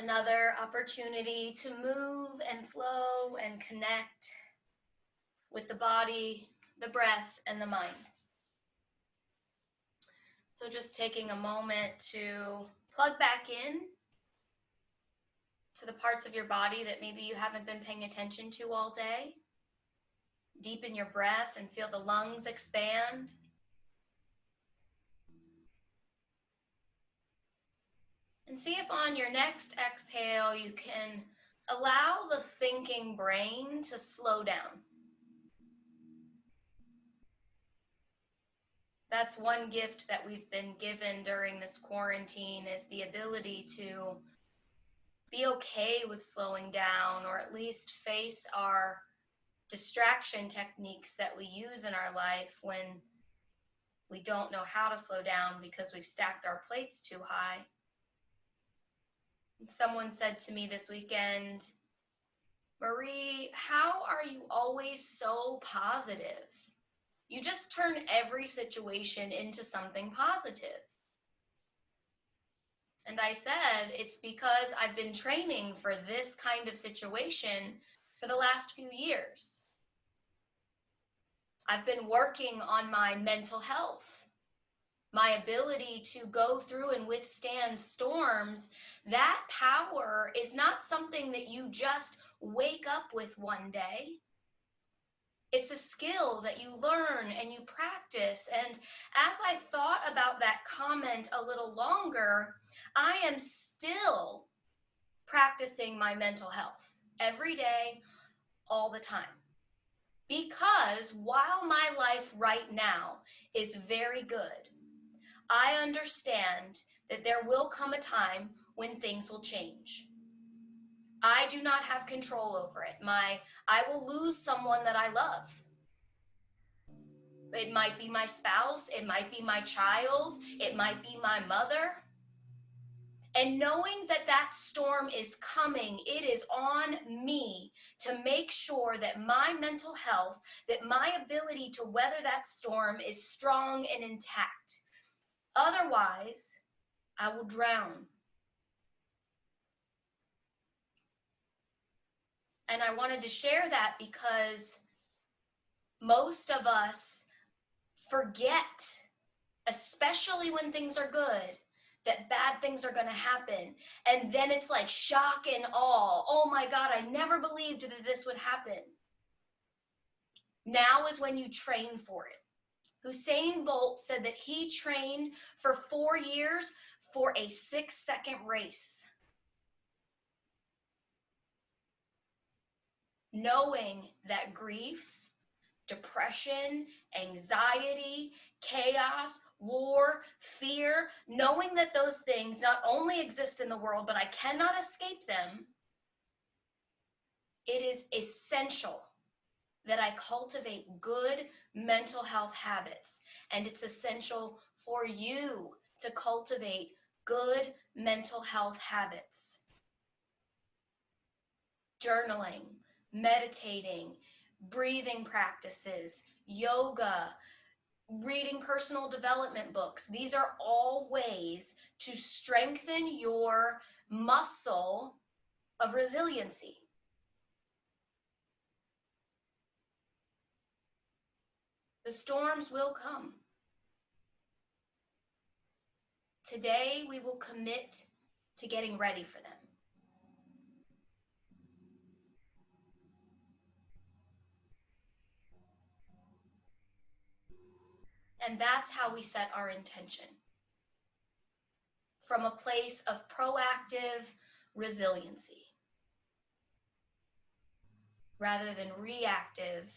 Another opportunity to move and flow and connect with the body, the breath, and the mind. So just taking a moment to plug back in to the parts of your body that maybe you haven't been paying attention to all day. Deepen your breath and feel the lungs expand. And see if on your next exhale you can allow the thinking brain to slow down. That's one gift that we've been given during this quarantine, is the ability to be okay with slowing down, or at least face our distraction techniques that we use in our life when we don't know how to slow down because we've stacked our plates too high. Someone said to me this weekend, "Marie, how are you always so positive? You just turn every situation into something positive." And I said, it's because I've been training for this kind of situation for the last few years. I've been working on my mental health, my ability to go through and withstand storms. That power is not something that you just wake up with one day. It's a skill that you learn and you practice. And as I thought about that comment a little longer, I am still practicing my mental health every day, all the time. Because while my life right now is very good, I understand that there will come a time when things will change. I do not have control over it. I will lose someone that I love. It might be my spouse, it might be my child, it might be my mother. And knowing that that storm is coming, it is on me to make sure that my mental health, that my ability to weather that storm is strong and intact. Otherwise, I will drown. And I wanted to share that because most of us forget, especially when things are good, that bad things are going to happen. And then it's like shock and awe. Oh my God, I never believed that this would happen. Now is when you train for it. Usain Bolt said that he trained for 4 years for a 6-second race. Knowing that grief, depression, anxiety, chaos, war, fear, knowing that those things not only exist in the world, but I cannot escape them, it is essential that I cultivate good mental health habits. And it's essential for you to cultivate good mental health habits. Journaling, meditating, breathing practices, yoga, reading personal development books. These are all ways to strengthen your muscle of resiliency. The storms will come. Today, we will commit to getting ready for them. And that's how we set our intention. From a place of proactive resiliency, rather than reactive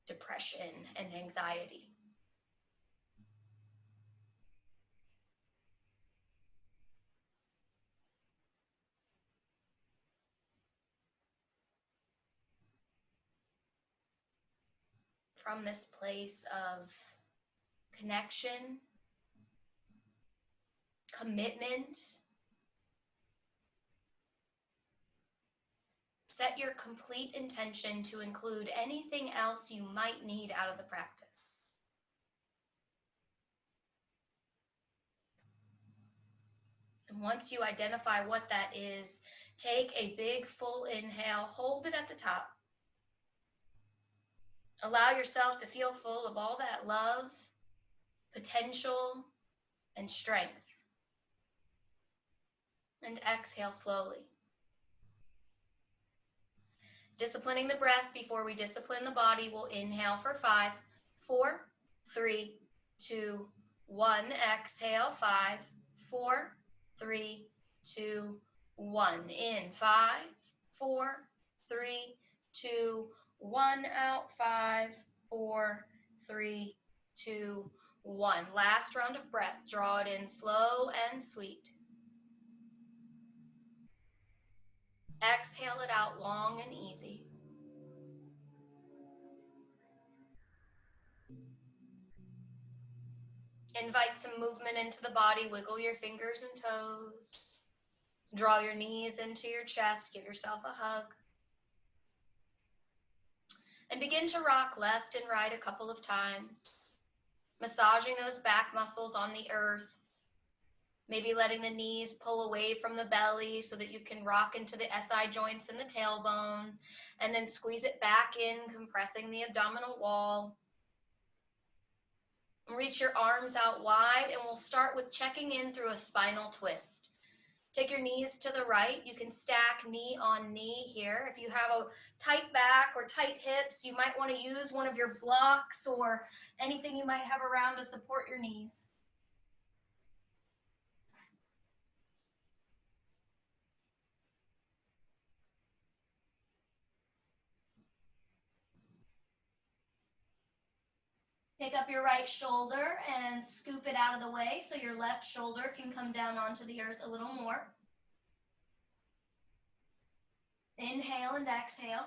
depression and anxiety. From this place of connection, commitment, set your complete intention to include anything else you might need out of the practice. And once you identify what that is, take a big full inhale, hold it at the top. Allow yourself to feel full of all that love, potential, and strength. And exhale slowly. Disciplining the breath before we discipline the body, we'll inhale for 5, 4, 3, 2, 1. Exhale, 5, 4, 3, 2, 1. In 5, 4, 3, 2, 1. Out 5, 4, 3, 2, 1. Last round of breath. Draw it in slow and sweet. Exhale it out long and easy. Invite some movement into the body. Wiggle your fingers and toes. Draw your knees into your chest. Give yourself a hug. And begin to rock left and right a couple of times. Massaging those back muscles on the earth. Maybe letting the knees pull away from the belly so that you can rock into the SI joints and the tailbone. And then squeeze it back in, compressing the abdominal wall. Reach your arms out wide, and we'll start with checking in through a spinal twist. Take your knees to the right. You can stack knee on knee here. If you have a tight back or tight hips, you might want to use one of your blocks or anything you might have around to support your knees. Pick up your right shoulder and scoop it out of the way so your left shoulder can come down onto the earth a little more. Inhale and exhale.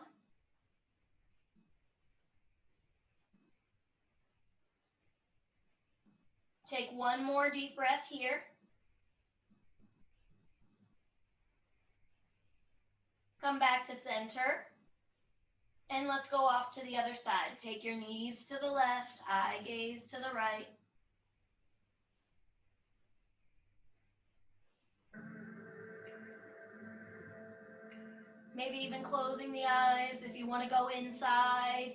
Take one more deep breath here. Come back to center. And let's go off to the other side. Take your knees to the left, eye gaze to the right. Maybe even closing the eyes if you want to go inside.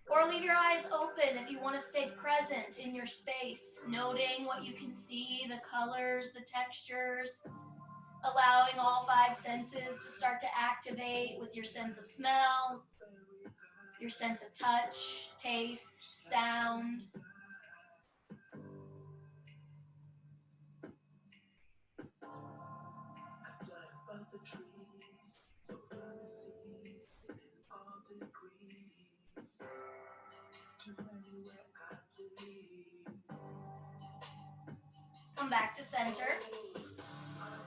Or leave your eyes open if you want to stay present in your space, noting what you can see, the colors, the textures, allowing all 5 senses to start to activate with your sense of smell, your sense of touch, taste, sound. Come back to center.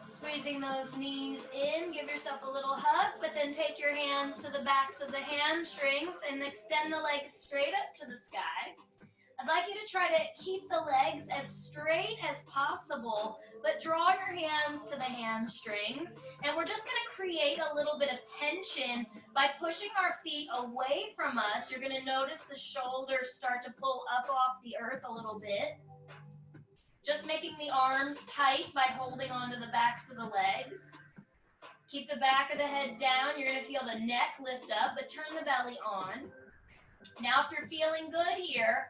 Squeezing those knees in, give yourself a little hug, but then take your hands to the backs of the hamstrings and extend the legs straight up to the sky. I'd like you to try to keep the legs as straight as possible, but draw your hands to the hamstrings. And we're just going to create a little bit of tension by pushing our feet away from us. You're going to notice the shoulders start to pull up off the earth a little bit. Just making the arms tight by holding onto the backs of the legs. Keep the back of the head down. You're going to feel the neck lift up, but turn the belly on. Now, if you're feeling good here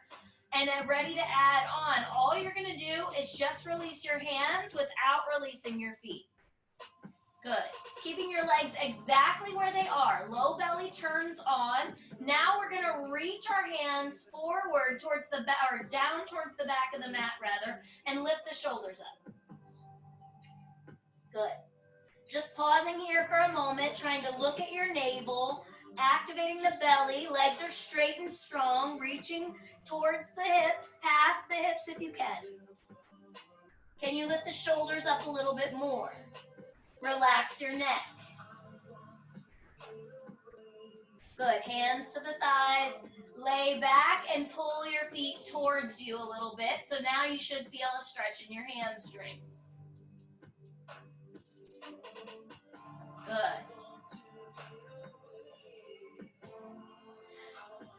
and ready to add on, all you're going to do is just release your hands without releasing your feet. Good. Keeping your legs exactly where they are. Low belly turns on. Now we're going to reach our hands forward towards the back, or down towards the back of the mat rather, and lift the shoulders up. Good. Just pausing here for a moment, trying to look at your navel, activating the belly. Legs are straight and strong, reaching towards the hips, past the hips if you can. Can you lift the shoulders up a little bit more? Relax your neck. Good. Hands to the thighs. Lay back and pull your feet towards you a little bit. So now you should feel a stretch in your hamstrings. Good.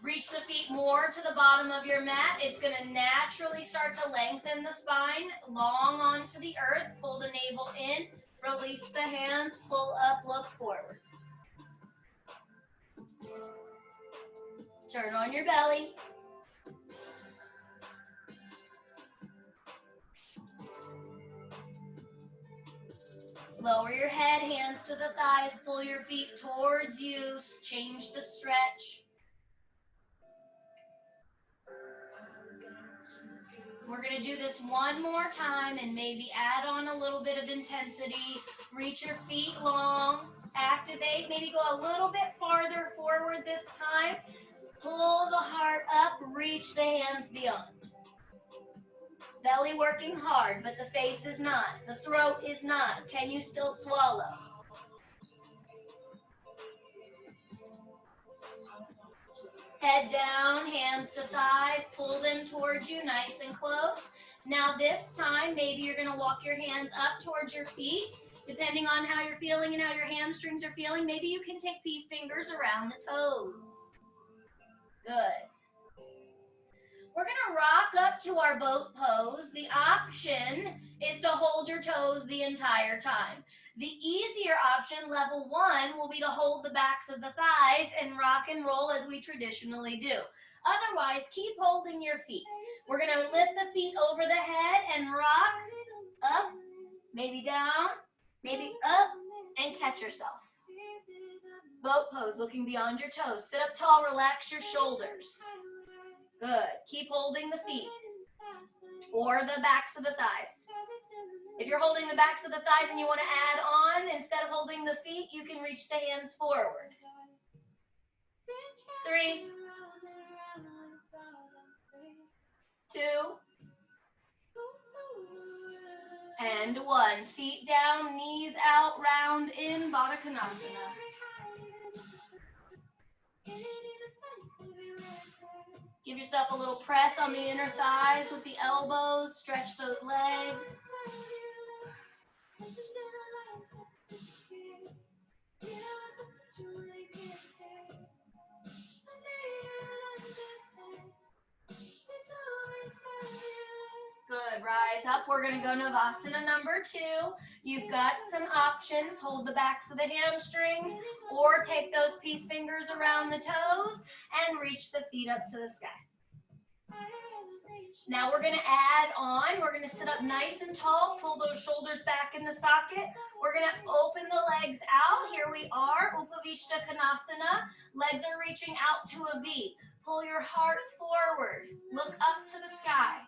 Reach the feet more to the bottom of your mat. It's going to naturally start to lengthen the spine, long onto the earth. Pull the navel in, release the hands, pull up, look forward. Turn on your belly. Lower your head, hands to the thighs, pull your feet towards you, change the stretch. We're going to do this one more time and maybe add on a little bit of intensity. Reach your feet long, activate, maybe go a little bit farther forward this time. Pull the heart up, reach the hands beyond. Belly working hard, but the face is not. The throat is not. Can you still swallow? Head down, hands to thighs, pull them towards you nice and close. Now this time, maybe you're going to walk your hands up towards your feet. Depending on how you're feeling and how your hamstrings are feeling, maybe you can take peace fingers around the toes. Good. We're going to rock up to our boat pose. The option is to hold your toes the entire time. The easier option, level 1, will be to hold the backs of the thighs and rock and roll as we traditionally do. Otherwise, keep holding your feet. We're going to lift the feet over the head and rock up, maybe down, maybe up, and catch yourself. Boat pose, looking beyond your toes. Sit up tall, relax your shoulders. Good. Keep holding the feet or the backs of the thighs. If you're holding the backs of the thighs and you want to add on, instead of holding the feet, you can reach the hands forward. 3, 2, and 1. Feet down, knees out, round in, Baddha Konasana. Give yourself a little press on the inner thighs with the elbows. Stretch those legs. Good. Rise up. We're going to go Navasana number 2. You've got some options. Hold the backs of the hamstrings or take those peace fingers around the toes and reach the feet up to the sky. Now we're going to add on. We're going to sit up nice and tall. Pull those shoulders back in the socket. We're going to open the legs out. Here we are. Upavishta Konasana. Legs are reaching out to a V. Pull your heart forward. Look up to the sky.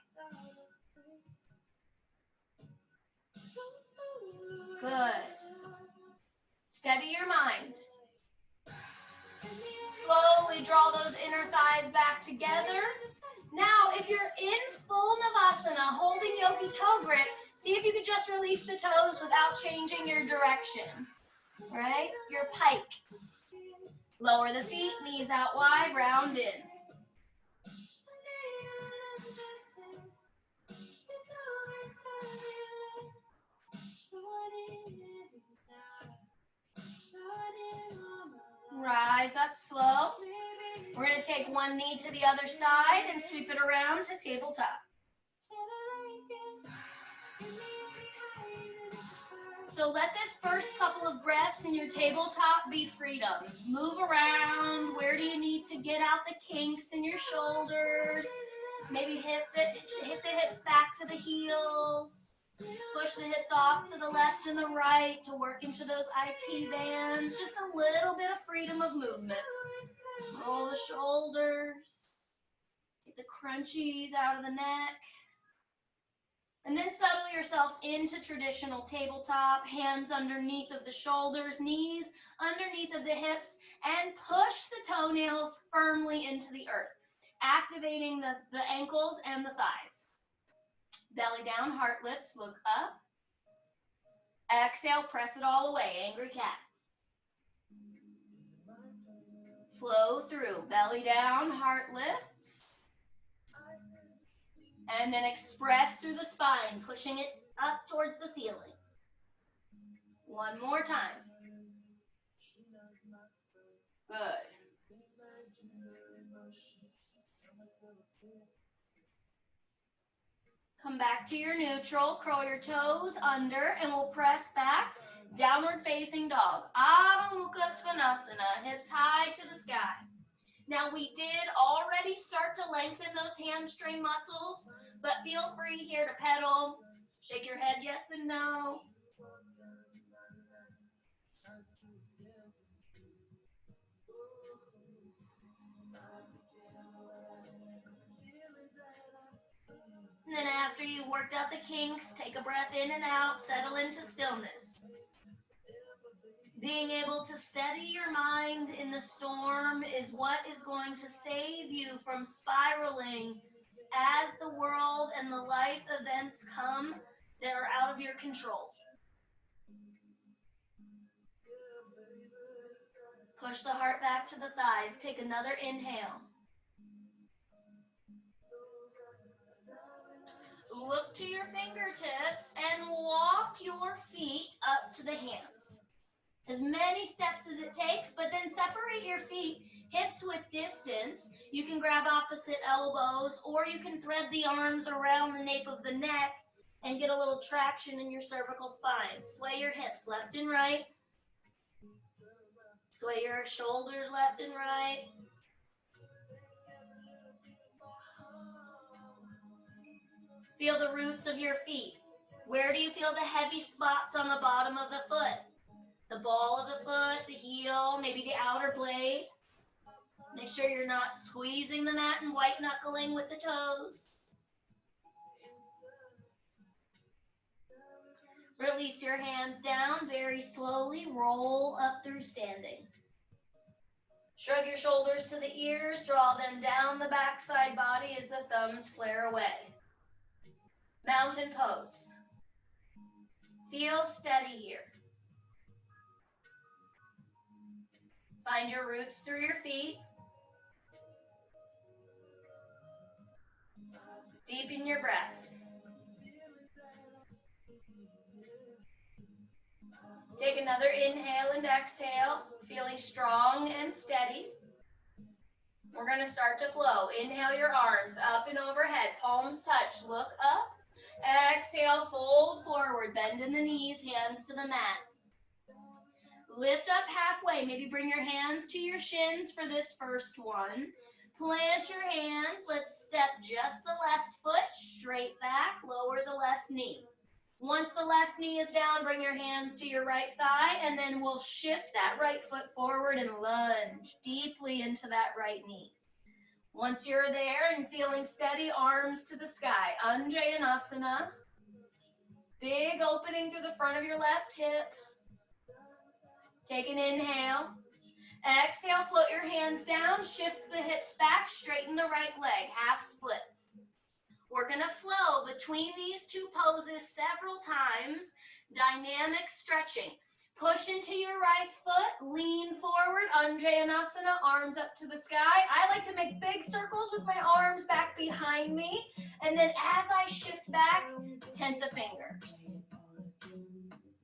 Good. Steady your mind. Slowly draw those inner thighs back together. Now, if you're in full Navasana, holding Yogi toe grip, see if you could just release the toes without changing your direction. Right? Your pike. Lower the feet, knees out wide, round in. Rise up slow. We're going to take one knee to the other side and sweep it around to tabletop. So let this first couple of breaths in your tabletop be freedom. Move around. Where do you need to get out the kinks in your shoulders? Maybe hit the hips back to the heels. Push the hips off to the left and the right to work into those IT bands. Just a little bit of freedom of movement. Roll the shoulders. Take the crunchies out of the neck. And then settle yourself into traditional tabletop. Hands underneath of the shoulders, knees underneath of the hips, and push the toenails firmly into the earth, activating the ankles and the thighs. Belly down, heart lifts, look up. Exhale, press it all away, angry cat. Flow through, belly down, heart lifts. And then express through the spine, pushing it up towards the ceiling. One more time. Good. Come back to your neutral, curl your toes under, and we'll press back, downward facing dog. Adho Mukha Svanasana, hips high to the sky. Now we did already start to lengthen those hamstring muscles, but feel free here to pedal. Shake your head yes and no. And then after you've worked out the kinks, take a breath in and out, settle into stillness. Being able to steady your mind in the storm is what is going to save you from spiraling as the world and the life events come that are out of your control. Push the heart back to the thighs. Take another inhale. Look to your fingertips and walk your feet up to the hands. As many steps as it takes, but then separate your feet hips width distance. You can grab opposite elbows, or you can thread the arms around the nape of the neck and get a little traction in your cervical spine. Sway your hips left and right. Sway your shoulders left and right. Feel the roots of your feet. Where do you feel the heavy spots on the bottom of the foot? The ball of the foot, the heel, maybe the outer blade. Make sure you're not squeezing the mat and white knuckling with the toes. Release your hands down very slowly. Roll up through standing. Shrug your shoulders to the ears. Draw them down the backside body as the thumbs flare away. Mountain pose. Feel steady here. Find your roots through your feet. Deepen your breath. Take another inhale and exhale, feeling strong and steady. We're going to start to flow. Inhale your arms up and overhead, palms touch, look up. Exhale, fold forward, bend in the knees, hands to the mat. Lift up halfway, maybe bring your hands to your shins for this first one. Plant your hands, let's step just the left foot, straight back, lower the left knee. Once the left knee is down, bring your hands to your right thigh, and then we'll shift that right foot forward and lunge deeply into that right knee. Once you're there and feeling steady, arms to the sky, Anjayanasana. Big opening through the front of your left hip. Take an inhale. Exhale, float your hands down, shift the hips back, straighten the right leg, half splits. We're going to flow between these two poses several times, dynamic stretching. Push into your right foot, lean forward, Anjayanasana, arms up to the sky. I like to make big circles with my arms back behind me, and then as I shift back, tent the fingers.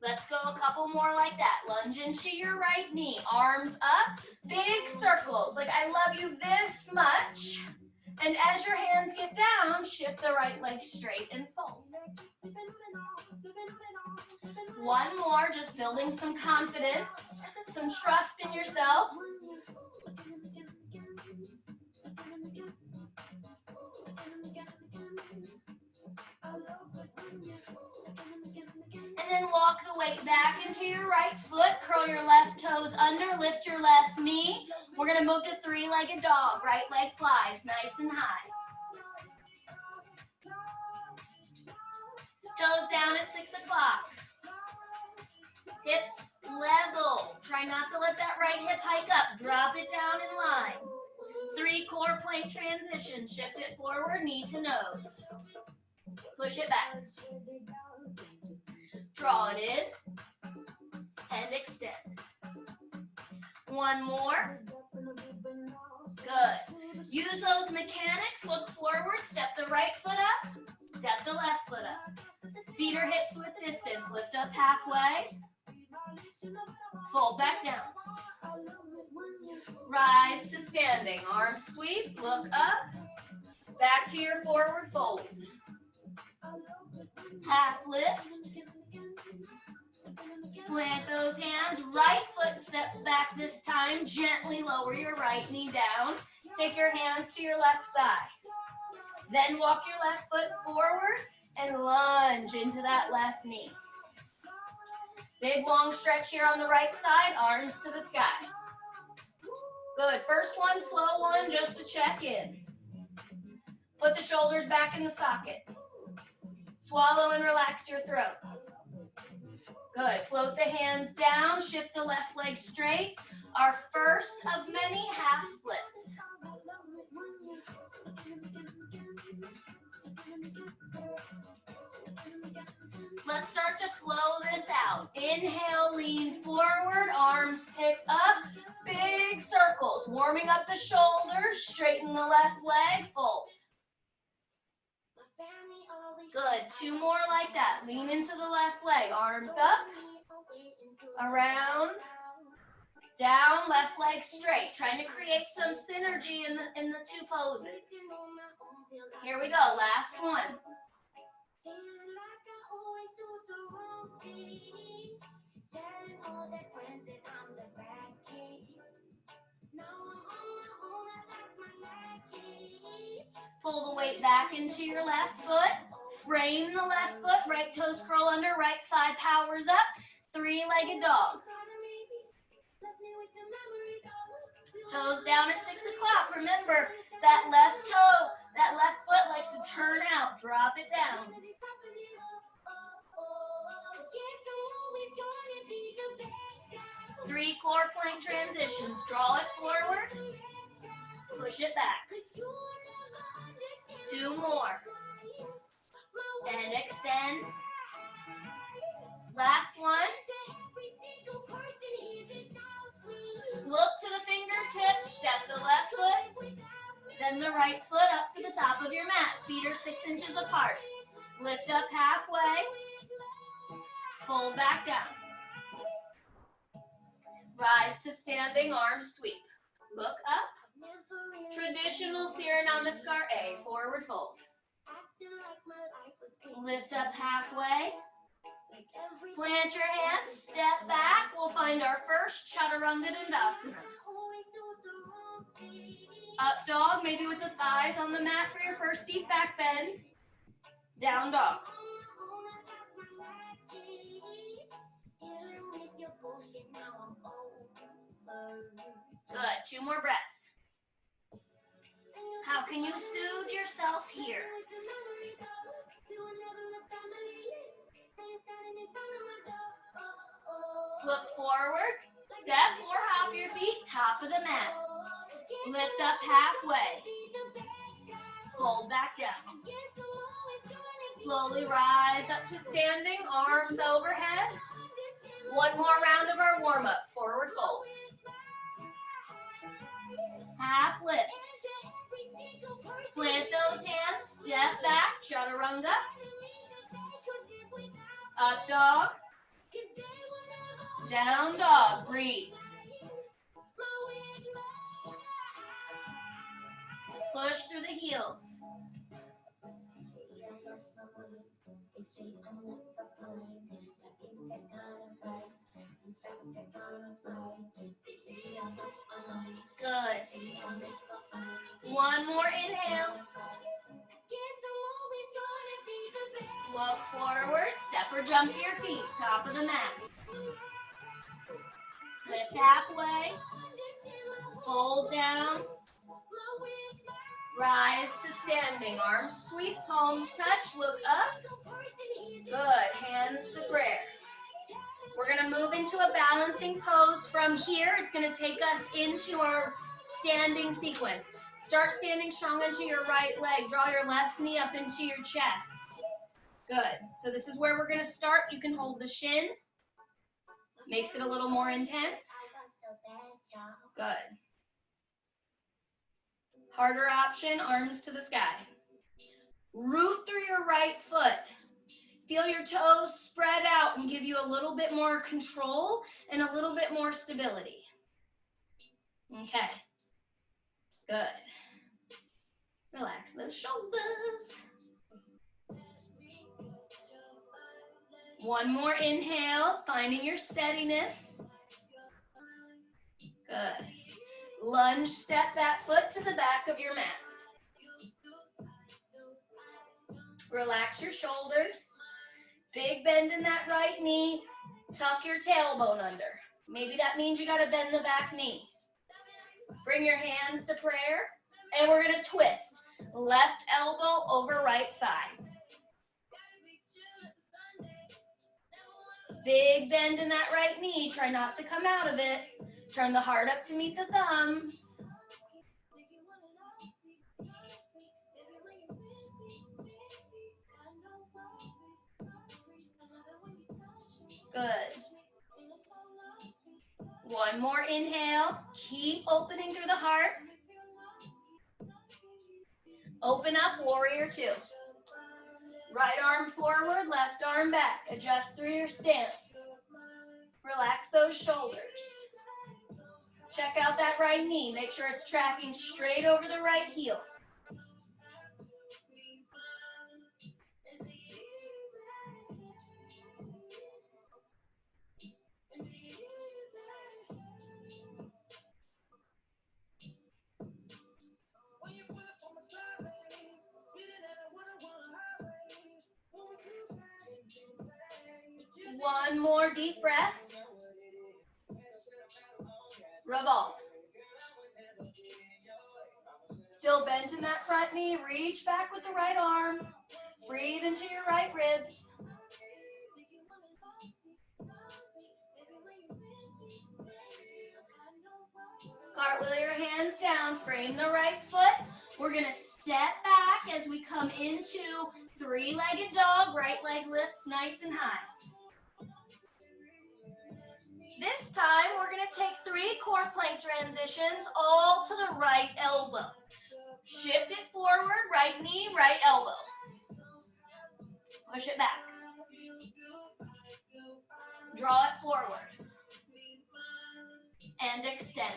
Let's go a couple more like that. Lunge into your right knee, arms up, big circles, like I love you this much. And as your hands get down, shift the right leg straight and fold. One more, just building some confidence, some trust in yourself. And then walk the weight back into your right foot, curl your left toes under, lift your left knee. We're going to move to three-legged dog. Right leg flies nice and high. Toes down at 6 o'clock. Hips level. Try not to let that right hip hike up. Drop it down in line. 3 core plank transitions. Shift it forward, knee to nose. Push it back. Draw it in. And extend. One more. Good. Use those mechanics. Look forward. Step the right foot up. Step the left foot up. Feet are hips width distance. Lift up halfway. Fold back down. Rise to standing. Arms sweep. Look up. Back to your forward fold. Half lift. Plant those hands. Right foot steps back this time. Gently lower your right knee down. Take your hands to your left thigh. Then walk your left foot forward and lunge into that left knee. Big long stretch here on the right side, arms to the sky. Good. First one, slow one, just to check in. Put the shoulders back in the socket. Swallow and relax your throat. Good. Float the hands down, shift the left leg straight. Our first of many half splits. Let's start to flow this out. Inhale, lean forward, arms pick up, big circles. Warming up the shoulders, straighten the left leg, fold. Good, 2 more like that. Lean into the left leg, arms up, around, down, left leg straight. Trying to create some synergy in the 2 poses. Here we go, last one. Pull the weight back into your left foot. Frame the left foot. Right toes curl under. Right thigh powers up. 3-legged dog. Toes down at 6 o'clock. Remember, that left toe, that left foot likes to turn out. Drop it down. 3 core plank transitions. Draw it forward. Push it back. 2 more. And extend. Last one. Look to the fingertips. Step the left foot. Then the right foot up to the top of your mat. Feet are 6 inches apart. Lift up halfway. Fold back down. Rise to standing arm sweep. Look up. Traditional Surya Namaskar A, forward fold. Lift up halfway. Plant your hands, step back. We'll find our first Chaturanga Dandasana. Up dog, maybe with the thighs on the mat for your first deep back bend. Down dog. Good, 2 more breaths. How can you soothe yourself here? Look forward, step or hop your feet, top of the mat. Lift up halfway. Fold back down. Slowly rise up to standing, arms overhead. 1 more round of our warm-up, forward fold. Half lift. Plant those hands, step back, chaturanga. Up dog. Down dog, breathe. Push through the heels. Good. 1 more inhale. Look forward, step or jump your feet, top of the mat. Lift halfway. Fold down. Rise to standing, arms sweep, palms touch, look up. Good, hands to prayer. We're going to move into a balancing pose from here. It's going to take us into our standing sequence. Start standing strong into your right leg. Draw your left knee up into your chest. Good. So this is where we're going to start. You can hold the shin. Makes it a little more intense. Good. Harder option, arms to the sky. Root through your right foot. Feel your toes spread out and give you a little bit more control and a little bit more stability. Okay. Good. Relax those shoulders. One more inhale, finding your steadiness. Good. Lunge, step that foot to the back of your mat. Relax your shoulders. Big bend in that right knee. Tuck your tailbone under. Maybe that means you got to bend the back knee. Bring your hands to prayer, and we're going to twist. Left elbow over right thigh. Big bend in that right knee. Try not to come out of it. Turn the heart up to meet the thumbs. Good. One more inhale. Keep opening through the heart. Open up, warrior two. Right arm forward, left arm back. Adjust through your stance. Relax those shoulders. Check out that right knee. Make sure it's tracking straight over the right heel. One more deep breath. Revolve. Still bent in that front knee. Reach back with the right arm. Breathe into your right ribs. Cartwheel your hands down. Frame the right foot. We're going to step back as we come into three-legged dog. Right leg lifts nice and high. This time, we're going to take 3 core plank transitions all to the right elbow. Shift it forward, right knee, right elbow. Push it back. Draw it forward. And extend.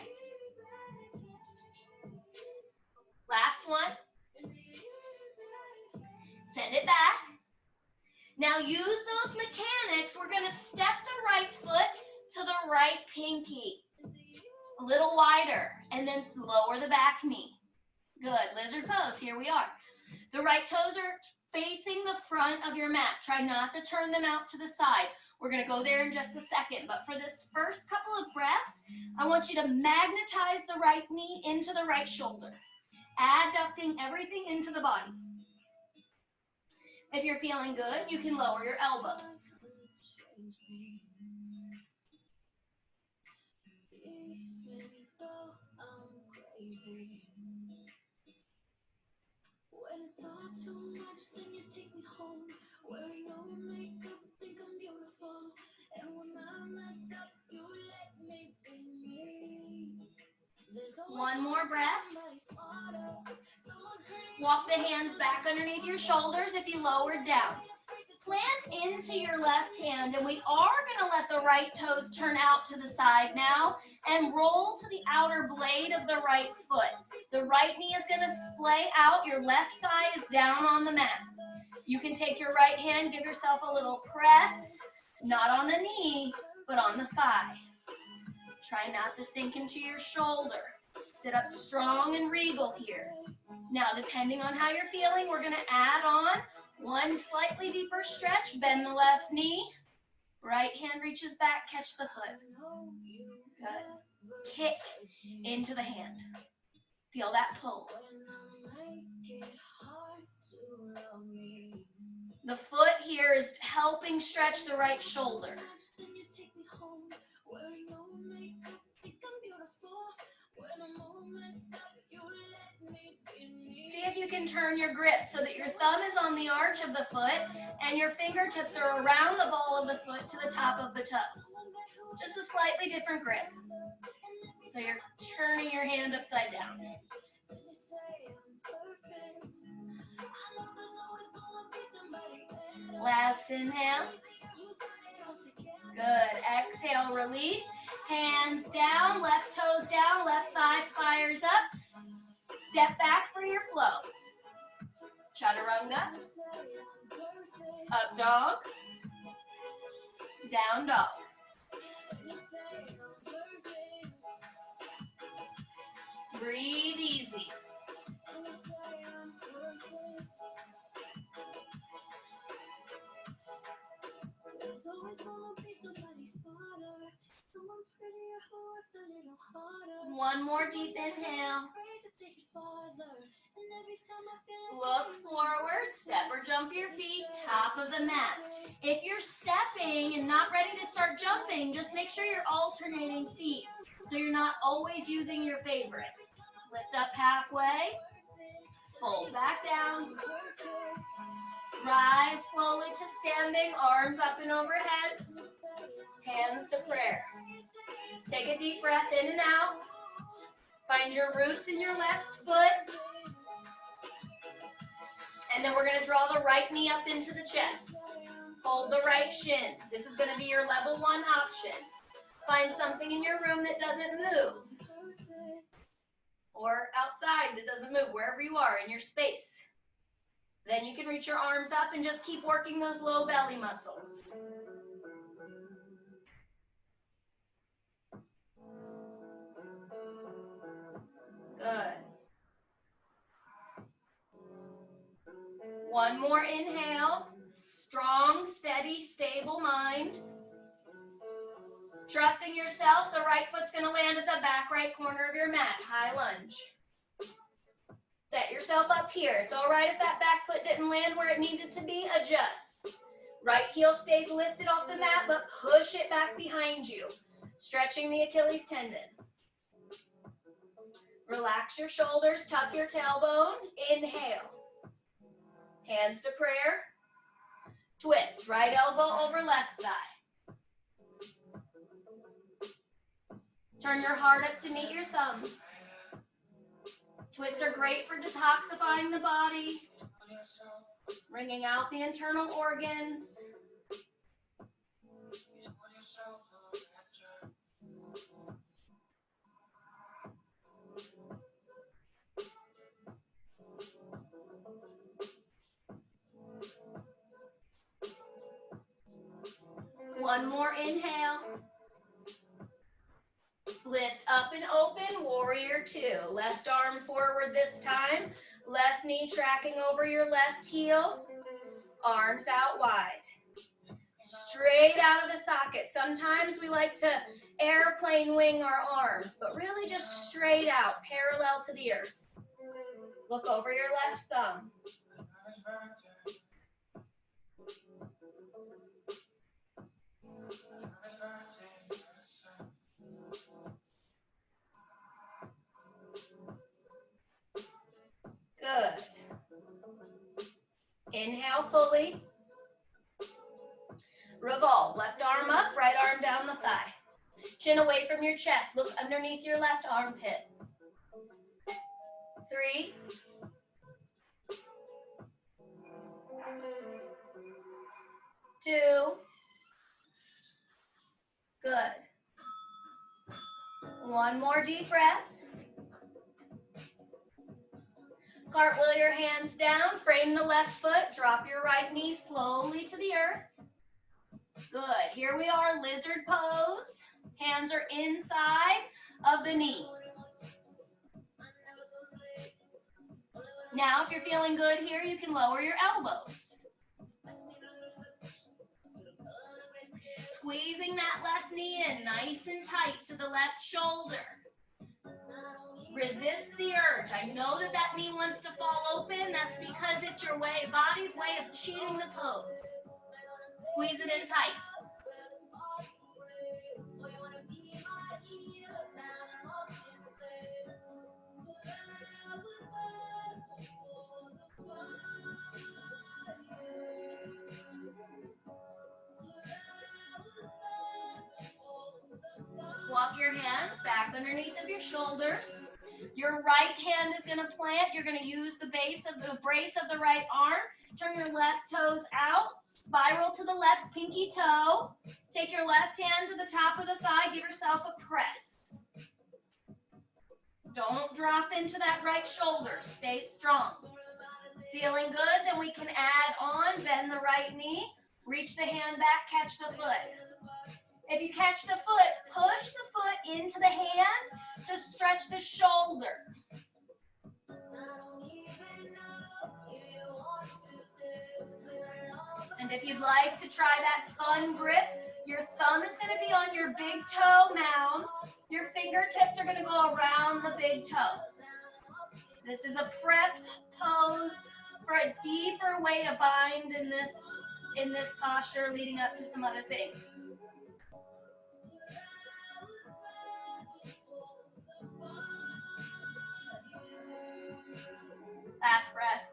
Last one. Send it back. Now use those mechanics. We're going to step the right foot to the right pinky. A little wider. And then lower the back knee. Good. Lizard pose. Here we are. The right toes are facing the front of your mat. Try not to turn them out to the side. We're going to go there in just a second. But for this first couple of breaths, I want you to magnetize the right knee into the right shoulder. Adducting everything into the body. If you're feeling good, you can lower your elbows. When it's all too much, then you take me home. Wearing no makeup, think I'm beautiful. And when I mess up, you let me be me. One more breath. Walk the hands back underneath your shoulders if you lowered down. Plant into your left hand, and we are going to let the right toes turn out to the side now and roll to the outer blade of the right foot. The right knee is going to splay out. Your left thigh is down on the mat. You can take your right hand, give yourself a little press, not on the knee, but on the thigh. Try not to sink into your shoulder. Sit up strong and regal here. Now, depending on how you're feeling, we're going to add on one slightly deeper stretch. Bend the left knee. Right hand reaches back. Catch the hood. Good. Kick into the hand. Feel that pull. The foot here is helping stretch the right shoulder. See if you can turn your grip so that your thumb is on the arch of the foot and your fingertips are around the ball of the foot to the top of the toe. Just a slightly different grip. So you're turning your hand upside down. Last inhale. Good. Exhale, release. Hands down, left toes down, left thigh fires up. Step back for your flow. Chaturanga. Up dog. Down dog. Breathe easy. One more deep inhale. Look forward, step or jump your feet, top of the mat. If you're stepping and not ready to start jumping, just make sure you're alternating feet so you're not always using your favorite. Lift up halfway, fold back down, rise slowly to standing, arms up and overhead, hands to prayer. Take a deep breath in and out. Find your roots in your left foot. And then we're going to draw the right knee up into the chest. Hold the right shin. This is going to be your level 1 option. Find something in your room that doesn't move. Or outside that doesn't move, wherever you are in your space. Then you can reach your arms up and just keep working those low belly muscles. Good. One more inhale. Strong, steady, stable mind. Trusting yourself, the right foot's going to land at the back right corner of your mat. High lunge. Set yourself up here. It's all right if that back foot didn't land where it needed to be. Adjust. Right heel stays lifted off the mat, but push it back behind you. Stretching the Achilles tendon. Relax your shoulders, tuck your tailbone. Inhale. Hands to prayer. Twist. Right elbow over left thigh. Turn your heart up to meet your thumbs. Twists are great for detoxifying the body, bringing out the internal organs. One more inhale. Lift up and open, warrior 2. Left arm forward this time. Left knee tracking over your left heel. Arms out wide. Straight out of the socket. Sometimes we like to airplane wing our arms, but really just straight out, parallel to the earth. Look over your left thumb. Good. Inhale fully. Revolve. Left arm up, right arm down the thigh. Chin away from your chest. Look underneath your left armpit. 3, 2. Good. One more deep breath. Cartwheel your hands down, frame the left foot, drop your right knee slowly to the earth. Good. Here we are, lizard pose. Hands are inside of the knee. Now, if you're feeling good here, you can lower your elbows. Squeezing that left knee in nice and tight to the left shoulder. Resist the urge. I know that that knee wants to fall open. That's because it's your body's way of cheating the pose. Squeeze it in tight. Walk your hands back underneath of your shoulders. Your right hand is going to plant. You're going to use the brace of the right arm. Turn your left toes out. Spiral to the left pinky toe. Take your left hand to the top of the thigh. Give yourself a press. Don't drop into that right shoulder. Stay strong. Feeling good? Then we can add on, bend the right knee, reach the hand back, catch the foot. If you catch the foot, push the foot into the hand to stretch the shoulder. And if you'd like to try that fun grip, your thumb is going to be on your big toe mound. Your fingertips are going to go around the big toe. This is a prep pose for a deeper way to bind in this posture, leading up to some other things. Last breath.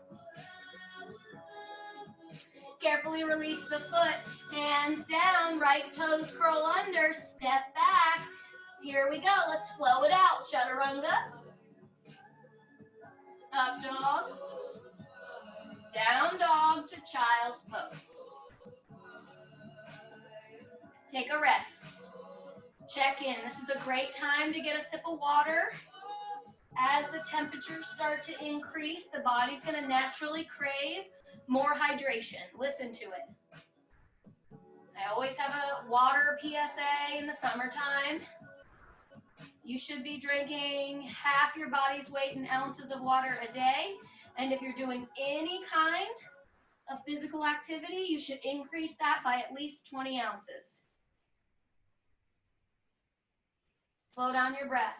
Carefully release the foot, hands down, right toes curl under, step back. Here we go, let's flow it out. Chaturanga. Up dog. Down dog to child's pose. Take a rest. Check in. This is a great time to get a sip of water. As the temperatures start to increase, the body's going to naturally crave more hydration. Listen to it. I always have a water PSA in the summertime. You should be drinking half your body's weight in ounces of water a day. And if you're doing any kind of physical activity, you should increase that by at least 20 ounces. Slow down your breath.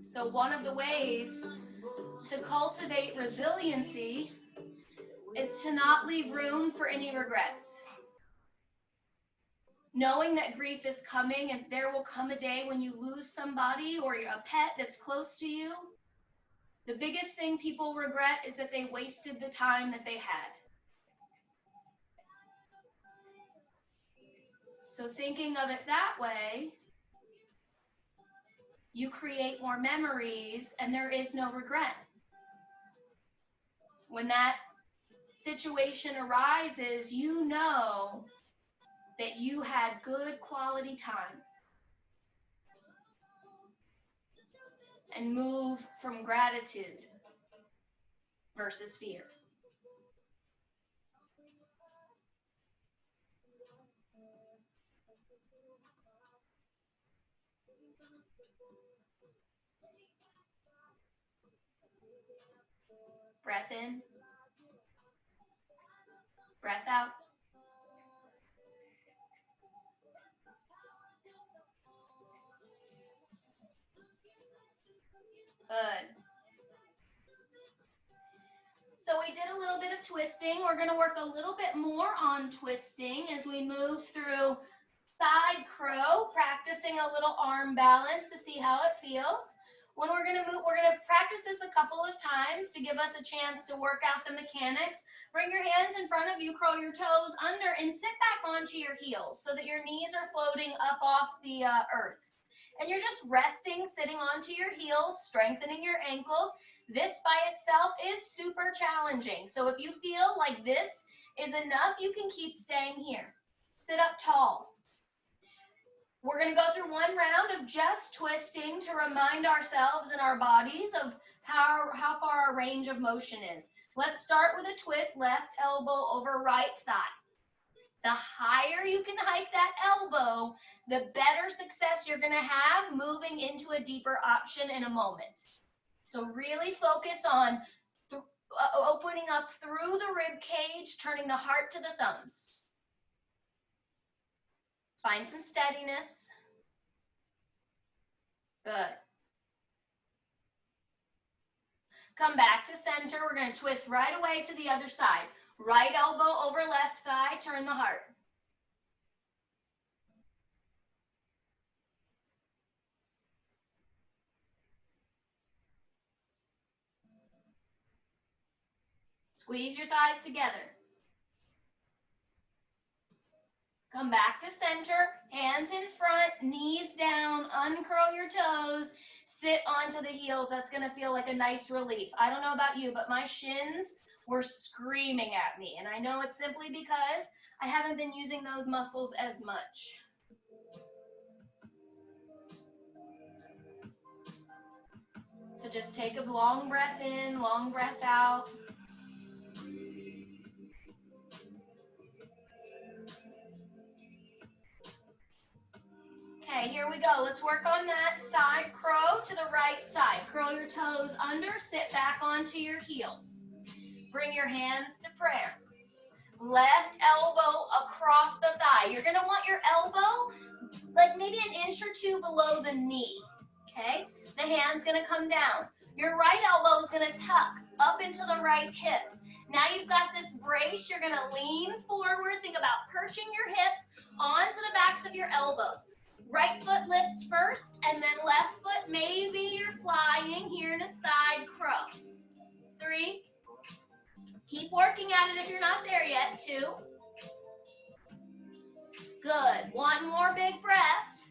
So one of the ways to cultivate resiliency is to not leave room for any regrets. Knowing that grief is coming and there will come a day when you lose somebody or a pet that's close to you. The biggest thing people regret is that they wasted the time that they had. So thinking of it that way, you create more memories and there is no regret. When that situation arises, you know that you had good quality time. And move from gratitude versus fear. Breath in. Breath out. Good. So we did a little bit of twisting. We're going to work a little bit more on twisting as we move through side crow, practicing a little arm balance to see how it feels. When we're going to move, we're going to practice this a couple of times to give us a chance to work out the mechanics. Bring your hands in front of you, curl your toes under, and sit back onto your heels so that your knees are floating up off the earth. And you're just resting, sitting onto your heels, strengthening your ankles. This by itself is super challenging. So if you feel like this is enough, you can keep staying here. Sit up tall. We're going to go through one round of just twisting to remind ourselves and our bodies of how far our range of motion is. Let's start with a twist, left elbow over right thigh. The higher you can hike that elbow, the better success you're going to have moving into a deeper option in a moment. So really focus on opening up through the rib cage, turning the heart to the thumbs. Find some steadiness. Good. Come back to center. We're going to twist right away to the other side. Right elbow over left thigh, turn the heart. Squeeze your thighs together. Come back to center, hands in front, knees down, uncurl your toes, sit onto the heels. That's going to feel like a nice relief. I don't know about you, but my shins were screaming at me. And I know it's simply because I haven't been using those muscles as much. So just take a long breath in, long breath out. Okay, here we go. Let's work on that side crow to the right side. Curl your toes under, sit back onto your heels. Bring your hands to prayer. Left elbow across the thigh. You're gonna want your elbow like maybe an inch or two below the knee, okay? The hand's gonna come down. Your right elbow is gonna tuck up into the right hip. Now you've got this brace, you're gonna lean forward. Think about perching your hips onto the backs of your elbows. Right foot lifts first, and then left foot, maybe you're flying here in a side crow. 3. Keep working at it if you're not there yet. 2. Good. 1 more big breath.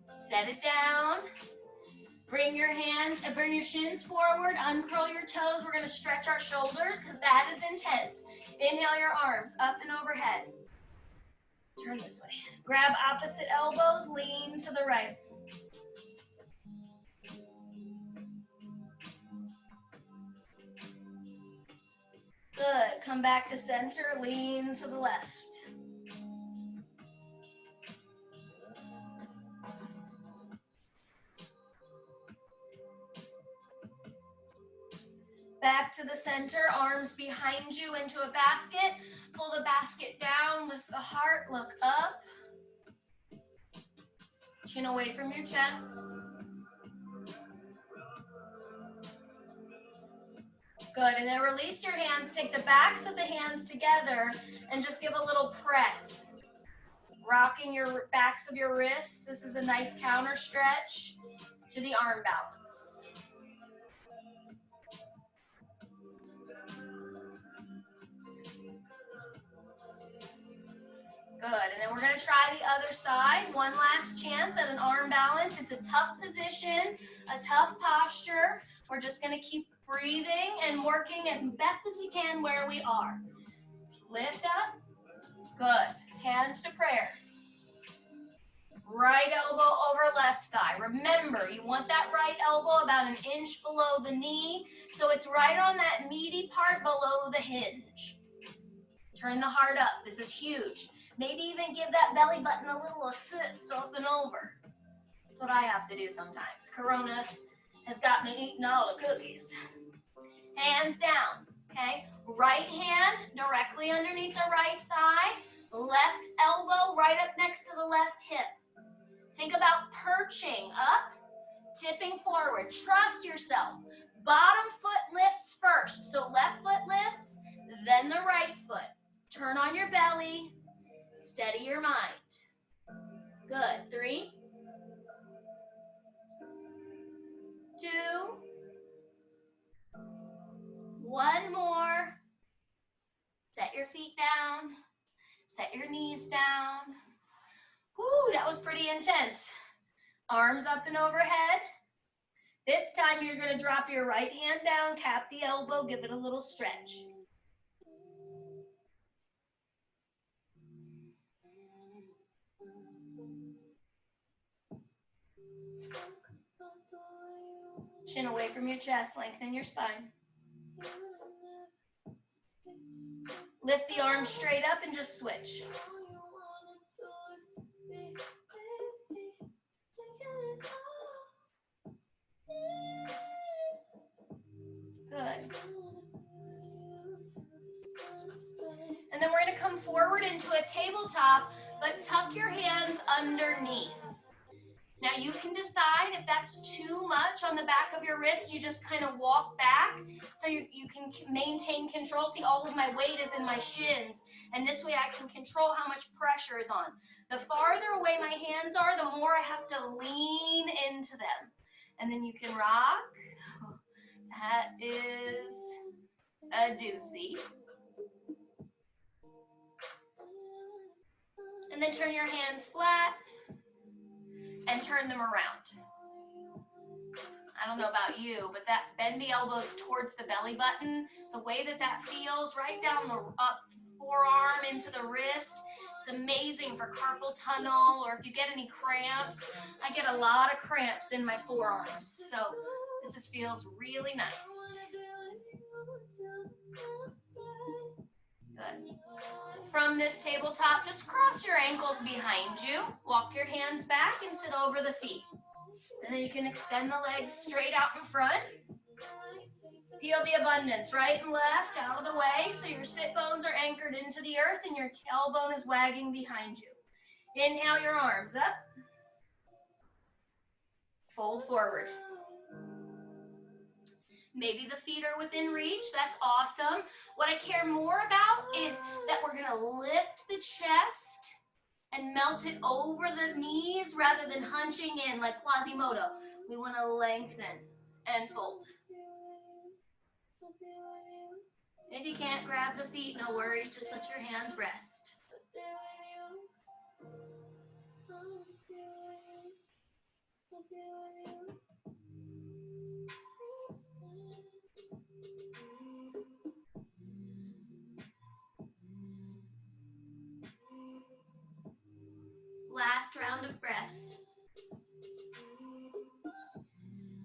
Set it down. Bring your hands and bring your shins forward. Uncurl your toes. We're going to stretch our shoulders because that is intense. Inhale your arms up and overhead. Turn this way. Grab opposite elbows. Lean to the right. Good. Come back to center. Lean to the left. Back to the center, arms behind you into a basket. Pull the basket down, lift the heart, look up. Chin away from your chest. Good, and then release your hands. Take the backs of the hands together and just give a little press. Rocking your backs of your wrists. This is a nice counter stretch to the arm balance. Good, and then we're going to try the other side. One last chance at an arm balance. It's a tough position, a tough posture. We're just going to keep breathing and working as best as we can where we are. Lift up. Good. Hands to prayer. Right elbow over left thigh. Remember, you want that right elbow about an inch below the knee, so it's right on that meaty part below the hinge. Turn the heart up. This is huge. Maybe even give that belly button a little assist up and over. That's what I have to do sometimes. Corona has got me eating all the cookies. Hands down, okay? Right hand directly underneath the right thigh. Left elbow right up next to the left hip. Think about perching up, tipping forward. Trust yourself. Bottom foot lifts first. So left foot lifts, then the right foot. Turn on your belly. Steady your mind. Good. 3, 2, 1 more. Set your feet down. Set your knees down. Whoo, that was pretty intense. Arms up and overhead. This time you're going to drop your right hand down, cap the elbow, give it a little stretch. Chin away from your chest, lengthen your spine. Lift the arms straight up and just switch. Good. And then we're going to come forward into a tabletop, but tuck your hands underneath. Now you can decide if that's too much on the back of your wrist, you just kind of walk back so you can maintain control. See, all of my weight is in my shins, and this way I can control how much pressure is on. The farther away my hands are, the more I have to lean into them. And then you can rock. That is a doozy. And then turn your hands flat and turn them around. I don't know about you, but that bend the elbows towards the belly button, the way that feels right down the up forearm into the wrist, it's amazing for carpal tunnel, or if you get any cramps. I get a lot of cramps in my forearms, so this feels really nice. Good. From this tabletop, just cross your ankles behind you. Walk your hands back and sit over the feet. And then you can extend the legs straight out in front. Feel the abundance, right and left, out of the way, so your sit bones are anchored into the earth and your tailbone is wagging behind you. Inhale your arms up. Fold forward. Maybe the feet are within reach. That's awesome. What I care more about is that we're going to lift the chest and melt it over the knees rather than hunching in like Quasimodo. We want to lengthen and fold. If you can't grab the feet, no worries. Just let your hands rest. Last round of breath.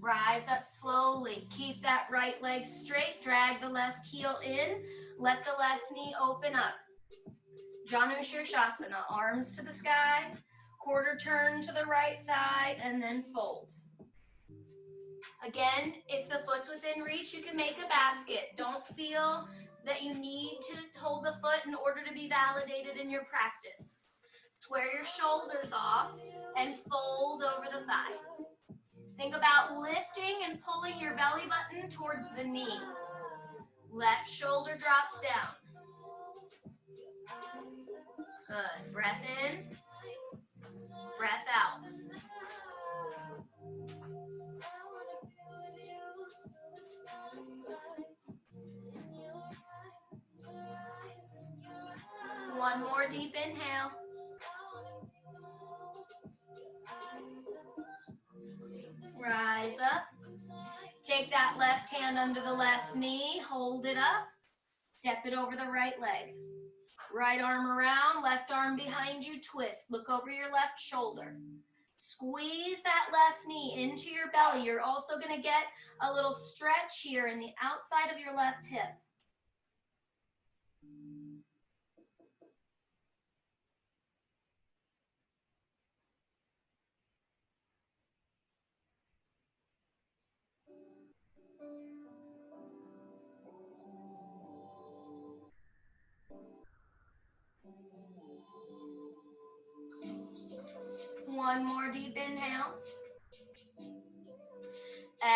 Rise up slowly. Keep that right leg straight. Drag the left heel in. Let the left knee open up. Janu Shirshasana. Arms to the sky. Quarter turn to the right thigh and then fold. Again, if the foot's within reach, you can make a basket. Don't feel that you need to hold the foot in order to be validated in your practice. Square your shoulders off and fold over the thigh. Think about lifting and pulling your belly button towards the knee. Left shoulder drops down. Good. Breath in. Breath out. One more deep inhale. Rise up. Take that left hand under the left knee. Hold it up. Step it over the right leg. Right arm around, left arm behind you. Twist. Look over your left shoulder. Squeeze that left knee into your belly. You're also going to get a little stretch here in the outside of your left hip. One more deep inhale.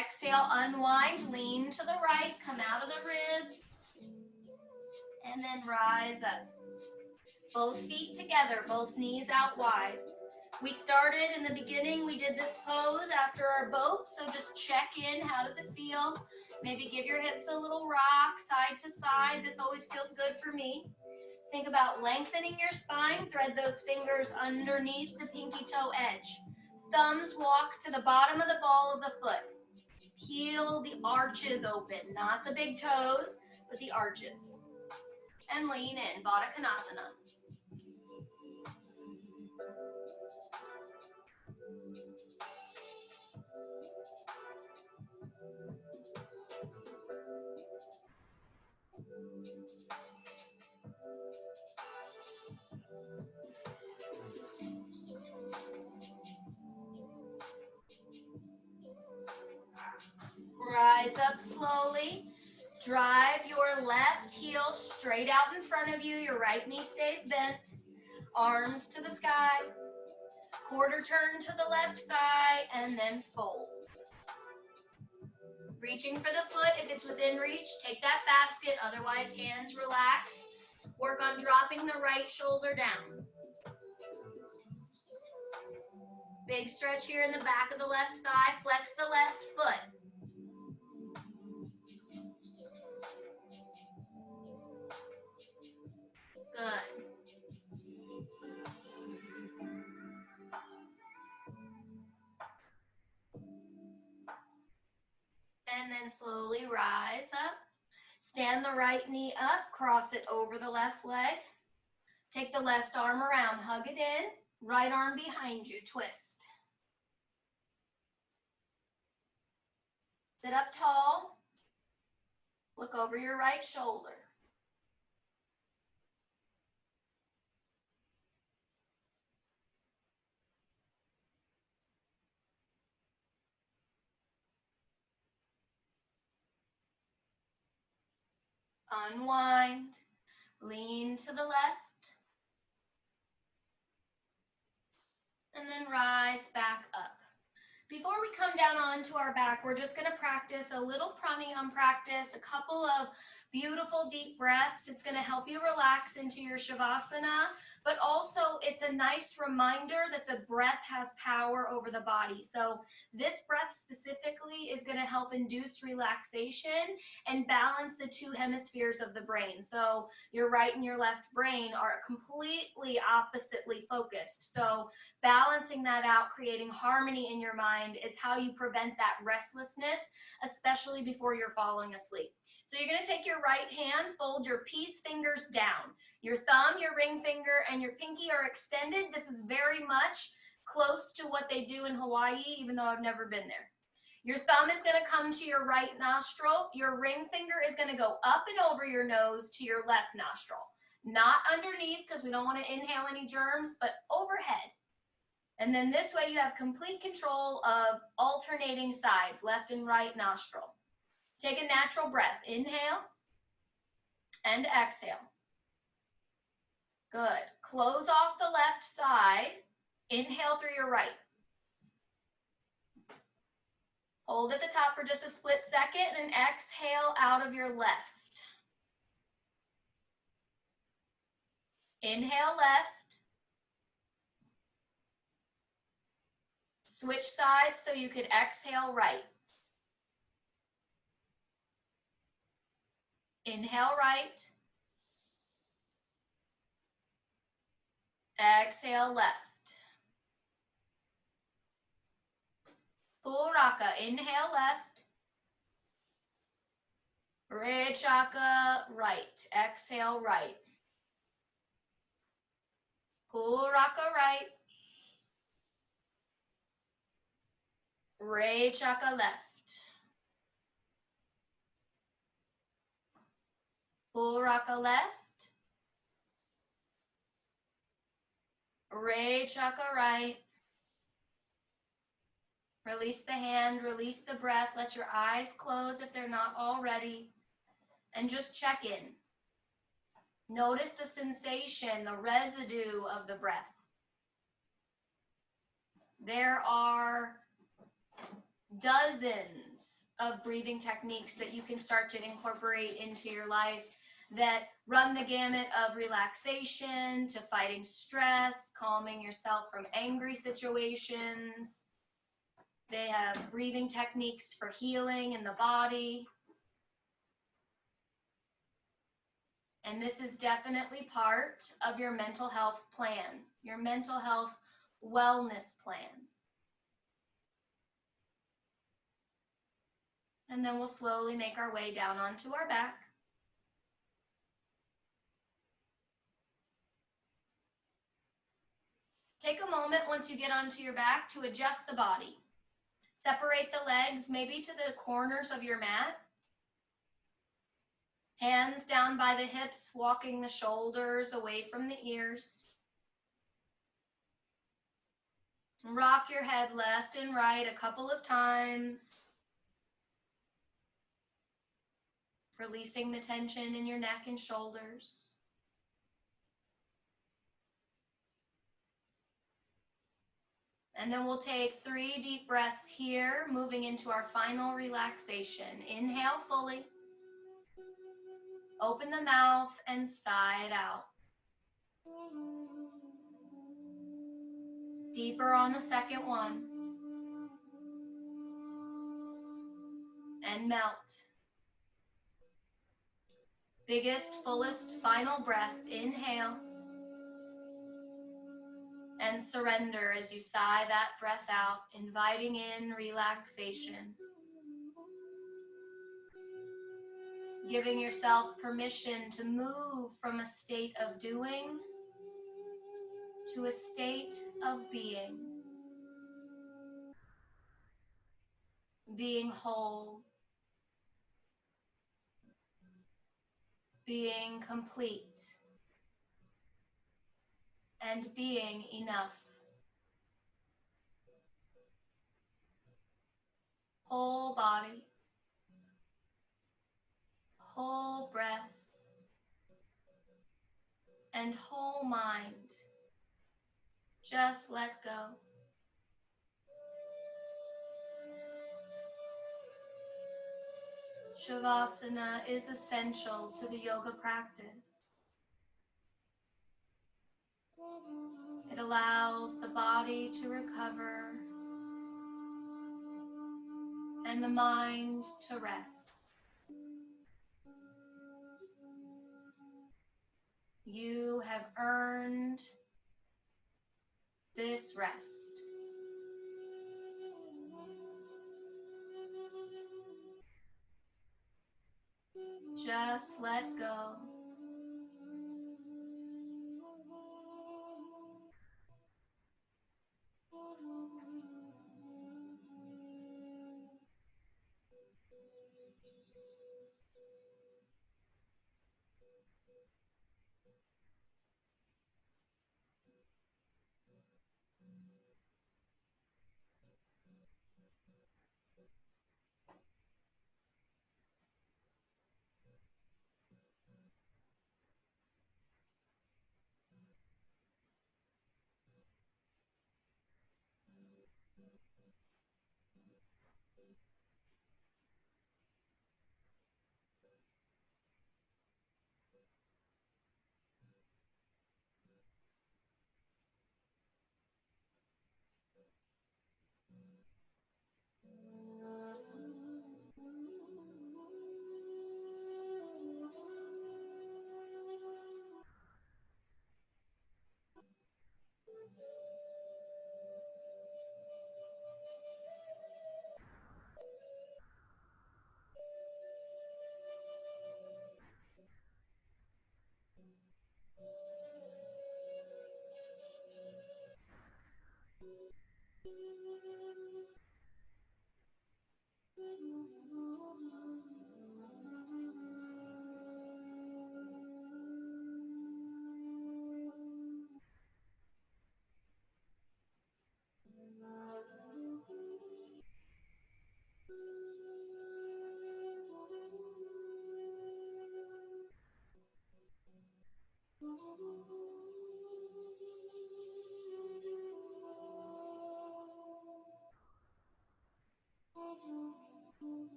Exhale, unwind, lean to the right, come out of the ribs, and then rise up. Both feet together, both knees out wide. We started in the beginning, we did this pose after our boat, so just check in. How does it feel? Maybe give your hips a little rock, side to side. This always feels good for me. Think about lengthening your spine. Thread those fingers underneath the pinky toe edge. Thumbs walk to the bottom of the ball of the foot. Peel the arches open, not the big toes, but the arches. And lean in, Baddha Konasana. Rise up slowly. Drive your left heel straight out in front of you. Your right knee stays bent. Arms to the sky. Quarter turn to the left thigh and then fold. Reaching for the foot if it's within reach. Take that basket, otherwise hands relax. Work on dropping the right shoulder down. Big stretch here in the back of the left thigh. Flex the left foot. Good. And then slowly rise up. Stand the right knee up, cross it over the left leg. Take the left arm around, hug it in, right arm behind you, twist. Sit up tall, look over your right shoulder. Unwind, lean to the left, and then rise back up. Before we come down onto our back, we're just going to practice a little pranayama practice, a couple of beautiful deep breaths. It's going to help you relax into your shavasana, but also it's a nice reminder that the breath has power over the body. So this breath specifically is going to help induce relaxation and balance the two hemispheres of the brain. So your right and your left brain are completely oppositely focused. So balancing that out, creating harmony in your mind is how you prevent that restlessness, especially before you're falling asleep. So you're going to take your right hand, fold your peace fingers down. Your thumb, your ring finger, and your pinky are extended. This is very much close to what they do in Hawaii, even though I've never been there. Your thumb is going to come to your right nostril. Your ring finger is going to go up and over your nose to your left nostril. Not underneath, because we don't want to inhale any germs, but overhead. And then this way you have complete control of alternating sides, left and right nostril. Take a natural breath. Inhale and exhale. Good. Close off the left side. Inhale through your right. Hold at the top for just a split second and exhale out of your left. Inhale left. Switch sides so you could exhale right. Inhale right. Exhale left. Puraka. Inhale left. Rechaka right. Exhale right. Puraka right. Rechaka left. Puraka left. Rechaka right. Release the hand, release the breath. Let your eyes close if they're not already. And just check in. Notice the sensation, the residue of the breath. There are dozens of breathing techniques that you can start to incorporate into your life that run the gamut of relaxation to fighting stress, calming yourself from angry situations. They have breathing techniques for healing in the body. And this is definitely part of your mental health plan, your mental health wellness plan. And then we'll slowly make our way down onto our back. Take a moment once you get onto your back to adjust the body. Separate the legs maybe to the corners of your mat. Hands down by the hips, walking the shoulders away from the ears. Rock your head left and right a couple of times. Releasing the tension in your neck and shoulders. And then we'll take 3 deep breaths here, moving into our final relaxation. Inhale fully. Open the mouth and sigh it out. Deeper on the second one. And melt. Biggest, fullest, final breath. Inhale. And surrender as you sigh that breath out, inviting in relaxation. Giving yourself permission to move from a state of doing to a state of being whole, being complete, and being enough. Whole body, whole breath, and whole mind. Just let go. Shavasana is essential to the yoga practice. It allows the body to recover and the mind to rest. You have earned this rest. Just let go.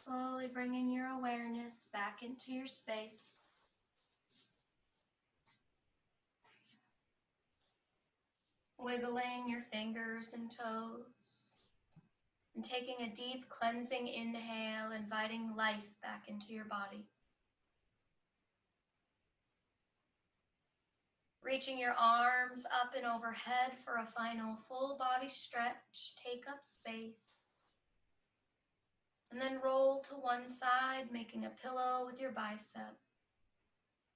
Slowly bringing your awareness back into your space. Wiggling your fingers and toes. And taking a deep cleansing inhale, inviting life back into your body. Reaching your arms up and overhead for a final full body stretch. Take up space. And then roll to one side, making a pillow with your bicep.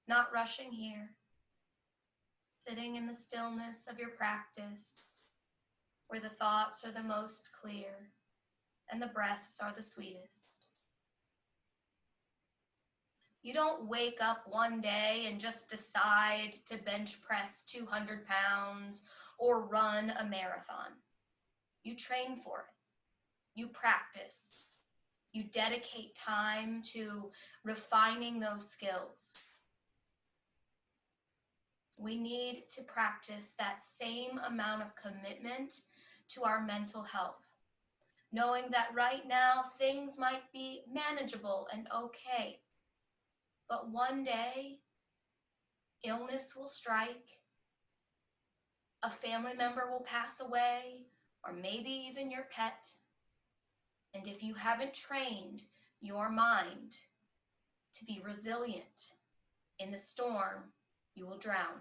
Not rushing here. Sitting in the stillness of your practice, where the thoughts are the most clear and the breaths are the sweetest. You don't wake up one day and just decide to bench press 200 pounds or run a marathon. You train for it. You practice. You dedicate time to refining those skills. We need to practice that same amount of commitment to our mental health. knowing that right now things might be manageable and okay. But one day, illness will strike, a family member will pass away, or maybe even your pet. And if you haven't trained your mind to be resilient in the storm, you will drown.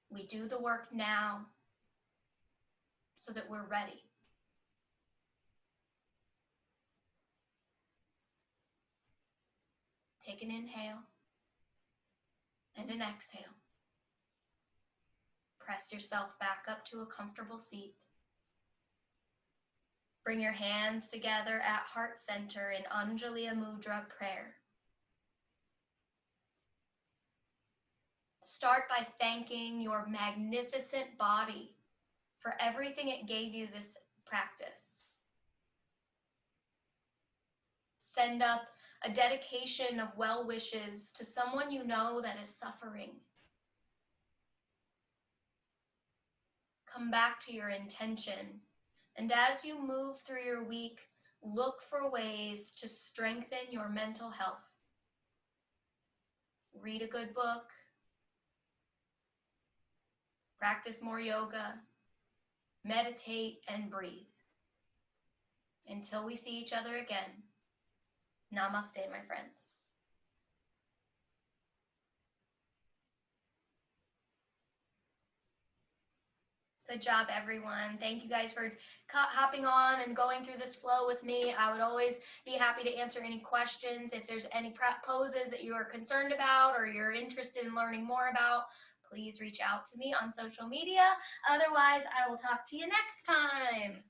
We do the work now so that we're ready. Take an inhale and an exhale. Press yourself back up to a comfortable seat. Bring your hands together at heart center in Anjali Mudra prayer. Start by thanking your magnificent body for everything it gave you this practice. Send up a dedication of well wishes to someone you know that is suffering. Come back to your intention, and as you move through your week, look for ways to strengthen your mental health. Read a good book, practice more yoga, meditate, and breathe. Until we see each other again, namaste, my friends. Good job, everyone. Thank you guys for hopping on and going through this flow with me. I would always be happy to answer any questions. If there's any poses that you are concerned about or you're interested in learning more about, please reach out to me on social media. Otherwise, I will talk to you next time.